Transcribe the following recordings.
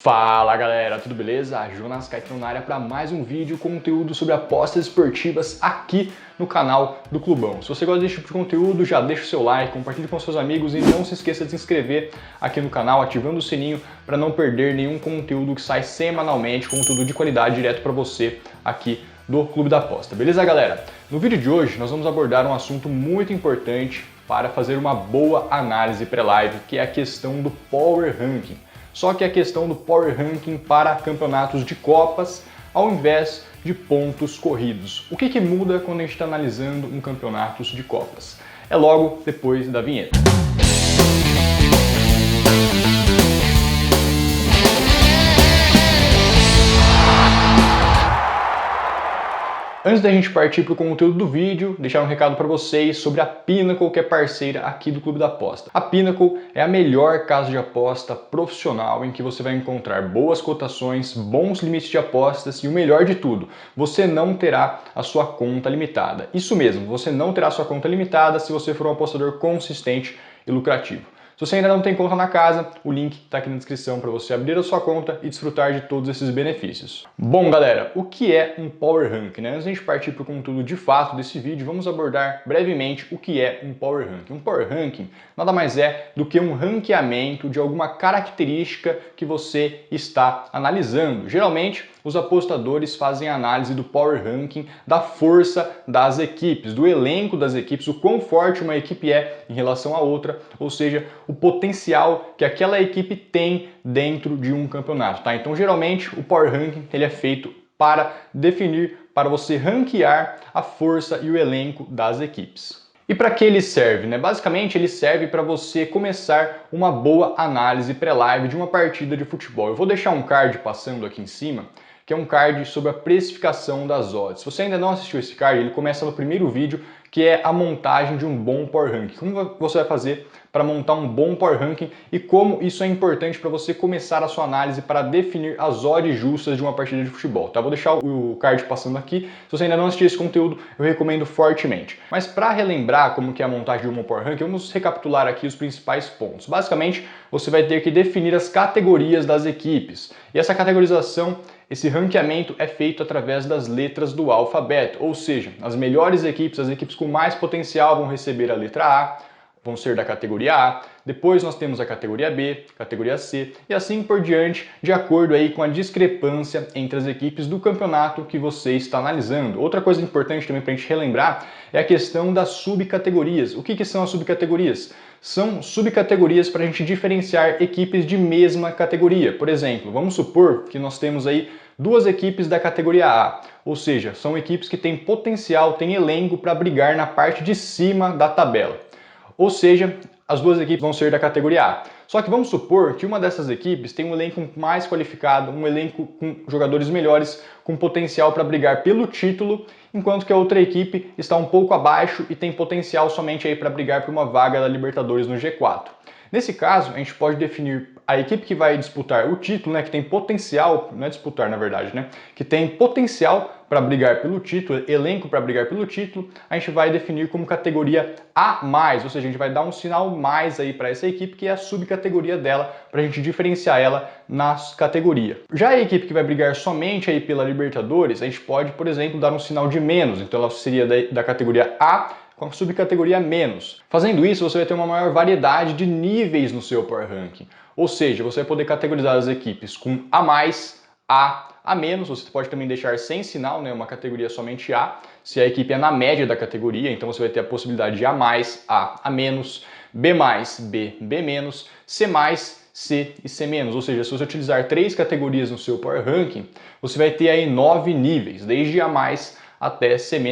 Fala galera, tudo beleza? Jonas Caetano na área para mais um vídeo, conteúdo sobre apostas esportivas aqui no canal do Clubão. Se você gosta desse tipo de conteúdo, já deixa o seu like, compartilhe com seus amigos e não se esqueça de se inscrever aqui no canal, ativando o sininho para não perder nenhum conteúdo que sai semanalmente, conteúdo de qualidade direto para você aqui do Clube da Aposta. Beleza, galera? No vídeo de hoje nós vamos abordar um assunto muito importante para fazer uma boa análise pré-live, que é a questão do Power Ranking. Só que a questão do Power Ranking para campeonatos de Copas ao invés de pontos corridos. O que muda quando a gente está analisando um campeonato de Copas? É logo depois da vinheta. Antes da gente partir para o conteúdo do vídeo, deixar um recado para vocês sobre a Pinnacle, que é parceira aqui do Clube da Aposta. A Pinnacle é a melhor casa de aposta profissional em que você vai encontrar boas cotações, bons limites de apostas e o melhor de tudo, você não terá a sua conta limitada. Isso mesmo, você não terá a sua conta limitada se você for um apostador consistente e lucrativo. Se você ainda não tem conta na casa, o link está aqui na descrição para você abrir a sua conta e desfrutar de todos esses benefícios. Bom, galera, o que é um Power Ranking, né? Antes de a gente partir para o conteúdo de fato desse vídeo, vamos abordar brevemente o que é um Power Ranking. Um Power Ranking nada mais é do que um ranqueamento de alguma característica que você está analisando. Geralmente, os apostadores fazem análise do Power Ranking, da força das equipes, do elenco das equipes, o quão forte uma equipe é em relação à outra, ou seja, o potencial que aquela equipe tem dentro de um campeonato, tá? Então, geralmente, o Power Ranking ele é feito para definir, para você ranquear a força e o elenco das equipes. E para que ele serve, né? Basicamente, ele serve para você começar uma boa análise pré-live de uma partida de futebol. Eu vou deixar um card passando aqui em cima, que é um card sobre a precificação das odds. Se você ainda não assistiu esse card, ele começa no primeiro vídeo, que é a montagem de um bom Power Ranking. Como você vai fazer para montar um bom Power Ranking e como isso é importante para você começar a sua análise para definir as odds justas de uma partida de futebol, tá? Vou deixar o card passando aqui. Se você ainda não assistiu esse conteúdo, eu recomendo fortemente. Mas para relembrar como que é a montagem de um bom Power Ranking, vamos recapitular aqui os principais pontos. Basicamente, você vai ter que definir as categorias das equipes. E essa categorização, esse ranqueamento é feito através das letras do alfabeto, ou seja, as melhores equipes, as equipes com mais potencial vão receber a letra A, vão ser da categoria A, depois nós temos a categoria B, categoria C e assim por diante, de acordo aí com a discrepância entre as equipes do campeonato que você está analisando. Outra coisa importante também para a gente relembrar é a questão das subcategorias. O que são as subcategorias? São subcategorias para a gente diferenciar equipes de mesma categoria. Por exemplo, vamos supor que nós temos aí duas equipes da categoria A, ou seja, são equipes que têm potencial, têm elenco para brigar na parte de cima da tabela. Ou seja, as duas equipes vão ser da categoria A. Só que vamos supor que uma dessas equipes tem um elenco mais qualificado, um elenco com jogadores melhores, com potencial para brigar pelo título, enquanto que a outra equipe está um pouco abaixo e tem potencial somente aí para brigar por uma vaga da Libertadores no G4. Nesse caso, a gente pode definir a equipe que vai disputar o título, né, que tem potencial, não é disputar na verdade, né, que tem potencial para brigar pelo título, elenco para brigar pelo título, a gente vai definir como categoria A+, ou seja, a gente vai dar um sinal mais aí para essa equipe, que é a subcategoria dela, para a gente diferenciar ela na categoria. Já a equipe que vai brigar somente aí pela Libertadores, a gente pode, por exemplo, dar um sinal de menos, então ela seria da categoria A, com a subcategoria menos. Fazendo isso, você vai ter uma maior variedade de níveis no seu Power Ranking. Ou seja, você vai poder categorizar as equipes com A+, A menos, você pode também deixar sem sinal, né, uma categoria somente A, se a equipe é na média da categoria, então você vai ter a possibilidade de A+, A menos, B+, B, B-, C+, C e C-, ou seja, se você utilizar 3 categorias no seu Power Ranking, você vai ter aí 9 níveis, desde A+, até C-,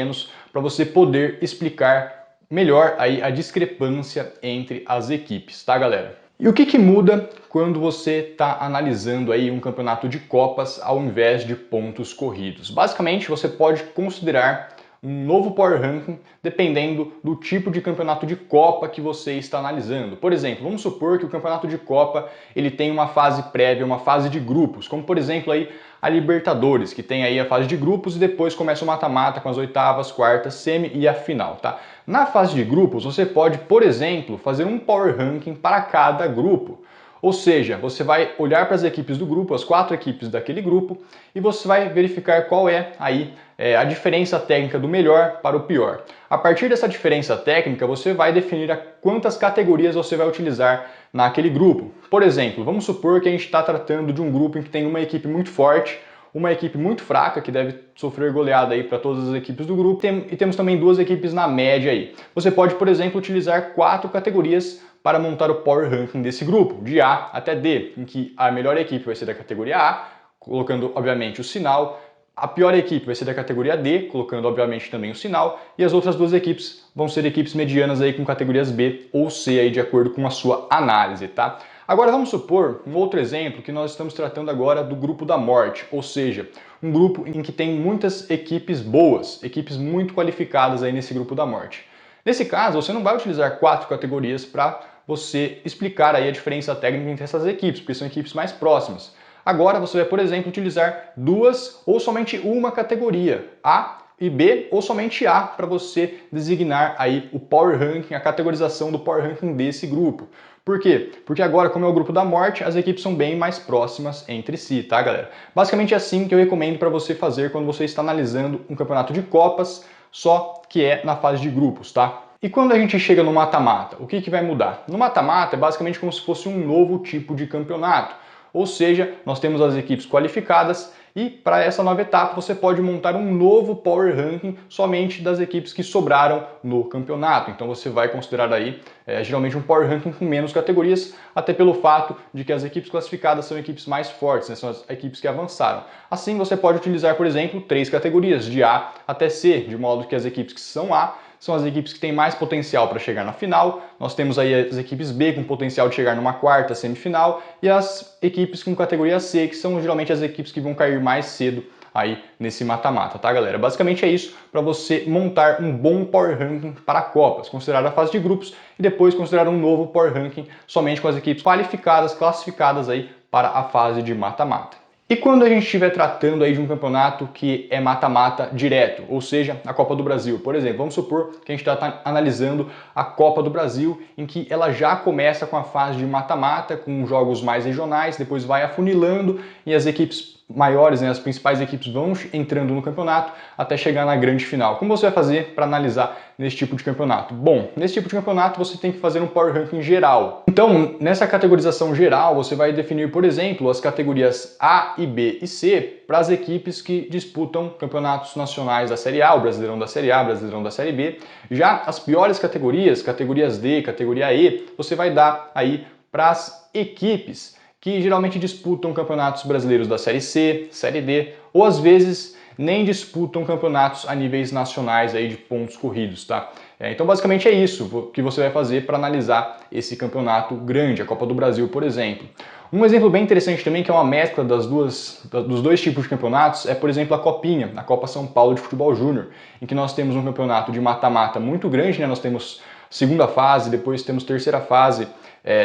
para você poder explicar melhor aí a discrepância entre as equipes, tá, galera? E o que muda quando você está analisando aí um campeonato de Copas ao invés de pontos corridos? Basicamente, você pode considerar um novo Power Ranking dependendo do tipo de campeonato de Copa que você está analisando. Por exemplo, vamos supor que o campeonato de Copa ele tem uma fase prévia, uma fase de grupos, como por exemplo aí a Libertadores, que tem aí a fase de grupos e depois começa o mata-mata com as oitavas, quartas, semi e a final, tá? Na fase de grupos, você pode, por exemplo, fazer um Power Ranking para cada grupo. Ou seja, você vai olhar para as equipes do grupo, as 4 equipes daquele grupo, e você vai verificar qual é aí a diferença técnica do melhor para o pior. A partir dessa diferença técnica, você vai definir quantas categorias você vai utilizar naquele grupo. Por exemplo, vamos supor que a gente está tratando de um grupo em que tem uma equipe muito forte, uma equipe muito fraca, que deve sofrer goleada aí para todas as equipes do grupo, e temos também 2 equipes na média aí. Você pode, por exemplo, utilizar 4 categorias para montar o Power Ranking desse grupo, de A até D, em que a melhor equipe vai ser da categoria A, colocando, obviamente, o sinal, a pior equipe vai ser da categoria D, colocando, obviamente, também o sinal, e as outras 2 equipes vão ser equipes medianas aí com categorias B ou C, aí, de acordo com a sua análise, tá? Agora vamos supor um outro exemplo que nós estamos tratando agora do grupo da morte, ou seja, um grupo em que tem muitas equipes boas, equipes muito qualificadas aí nesse grupo da morte. Nesse caso, você não vai utilizar 4 categorias para você explicar aí a diferença técnica entre essas equipes, porque são equipes mais próximas. Agora você vai, por exemplo, utilizar 2 ou somente uma categoria, A e B, ou somente A, para você designar aí o Power Ranking, a categorização do Power Ranking desse grupo. Por quê? Porque agora, como é o grupo da morte, as equipes são bem mais próximas entre si, tá, galera? Basicamente é assim que eu recomendo para você fazer quando você está analisando um campeonato de Copas, só que é na fase de grupos, tá? E quando a gente chega no mata-mata, o que vai mudar? No mata-mata é basicamente como se fosse um novo tipo de campeonato. Ou seja, nós temos as equipes qualificadas e para essa nova etapa você pode montar um novo Power Ranking somente das equipes que sobraram no campeonato. Então você vai considerar aí geralmente um Power Ranking com menos categorias, até pelo fato de que as equipes classificadas são equipes mais fortes, né? São as equipes que avançaram. Assim você pode utilizar, por exemplo, 3 categorias, de A até C, de modo que as equipes que são A são as equipes que têm mais potencial para chegar na final. Nós temos aí as equipes B com potencial de chegar numa quarta semifinal e as equipes com categoria C, que são geralmente as equipes que vão cair mais cedo aí nesse mata-mata, tá, galera? Basicamente é isso para você montar um bom Power Ranking para Copas, considerar a fase de grupos e depois considerar um novo Power Ranking somente com as equipes qualificadas, classificadas aí para a fase de mata-mata. E quando a gente estiver tratando aí de um campeonato que é mata-mata direto, ou seja, a Copa do Brasil, por exemplo, vamos supor que a gente está analisando a Copa do Brasil, em que ela já começa com a fase de mata-mata, com jogos mais regionais, depois vai afunilando e as equipes maiores, né, as principais equipes vão entrando no campeonato até chegar na grande final. Como você vai fazer para analisar nesse tipo de campeonato? Bom, nesse tipo de campeonato você tem que fazer um Power Ranking geral. Então, nessa categorização geral, você vai definir, por exemplo, as categorias A e B e C para as equipes que disputam campeonatos nacionais da Série A, o Brasileirão da Série A, o Brasileirão da Série B. Já as piores categorias, categorias D, categoria E, você vai dar aí para as equipes que geralmente disputam campeonatos brasileiros da Série C, Série D, ou às vezes nem disputam campeonatos a níveis nacionais aí de pontos corridos, tá? Então basicamente é isso que você vai fazer para analisar esse campeonato grande, a Copa do Brasil, por exemplo. Um exemplo bem interessante também, que é uma mescla dos dois tipos de campeonatos, é, por exemplo, a Copinha, a Copa São Paulo de Futebol Júnior, em que nós temos um campeonato de mata-mata muito grande, né? Nós temos segunda fase, depois temos terceira fase,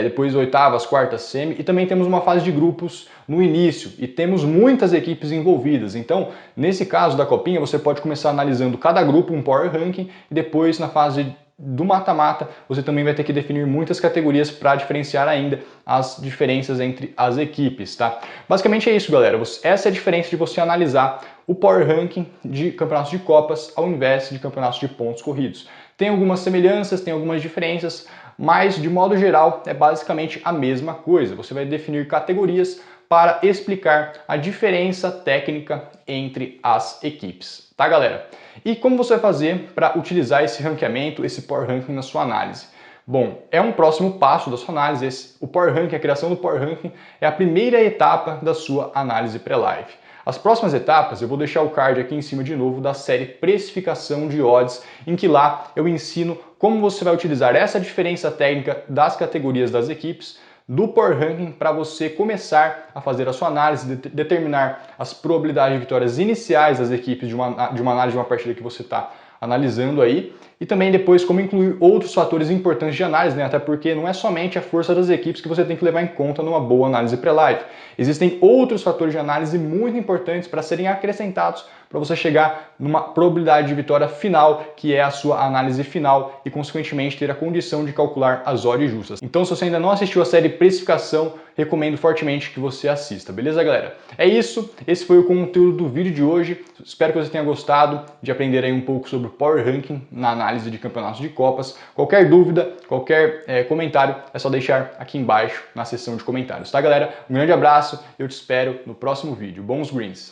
depois oitavas, quartas, semi, e também temos uma fase de grupos no início, e temos muitas equipes envolvidas. Então, nesse caso da Copinha, você pode começar analisando cada grupo um Power Ranking, e depois na fase do mata-mata, você também vai ter que definir muitas categorias para diferenciar ainda as diferenças entre as equipes, tá? Basicamente é isso, galera. Essa é a diferença de você analisar o Power Ranking de campeonatos de Copas ao invés de campeonatos de pontos corridos. Tem algumas semelhanças, tem algumas diferenças, mas de modo geral é basicamente a mesma coisa. Você vai definir categorias para explicar a diferença técnica entre as equipes, tá, galera? E como você vai fazer para utilizar esse ranqueamento, esse Power Ranking na sua análise? Bom, é um próximo passo da sua análise. O Power Ranking, a criação do Power Ranking, é a primeira etapa da sua análise pré-live. As próximas etapas eu vou deixar o card aqui em cima de novo da série Precificação de Odds, em que lá eu ensino como você vai utilizar essa diferença técnica das categorias das equipes do Power Ranking para você começar a fazer a sua análise, determinar as probabilidades de vitórias iniciais das equipes de uma análise de uma partida que você está analisando aí, e também depois como incluir outros fatores importantes de análise, né? Até porque não é somente a força das equipes que você tem que levar em conta numa boa análise pré-live. Existem outros fatores de análise muito importantes para serem acrescentados para você chegar numa probabilidade de vitória final, que é a sua análise final e, consequentemente, ter a condição de calcular as odds justas. Então, se você ainda não assistiu a série Precificação, recomendo fortemente que você assista, beleza, galera? É isso, esse foi o conteúdo do vídeo de hoje. Espero que você tenha gostado de aprender aí um pouco sobre o Power Ranking na análise de campeonatos de Copas. Qualquer dúvida, qualquer comentário, é só deixar aqui embaixo na seção de comentários, tá, galera? Um grande abraço, eu te espero no próximo vídeo. Bons greens!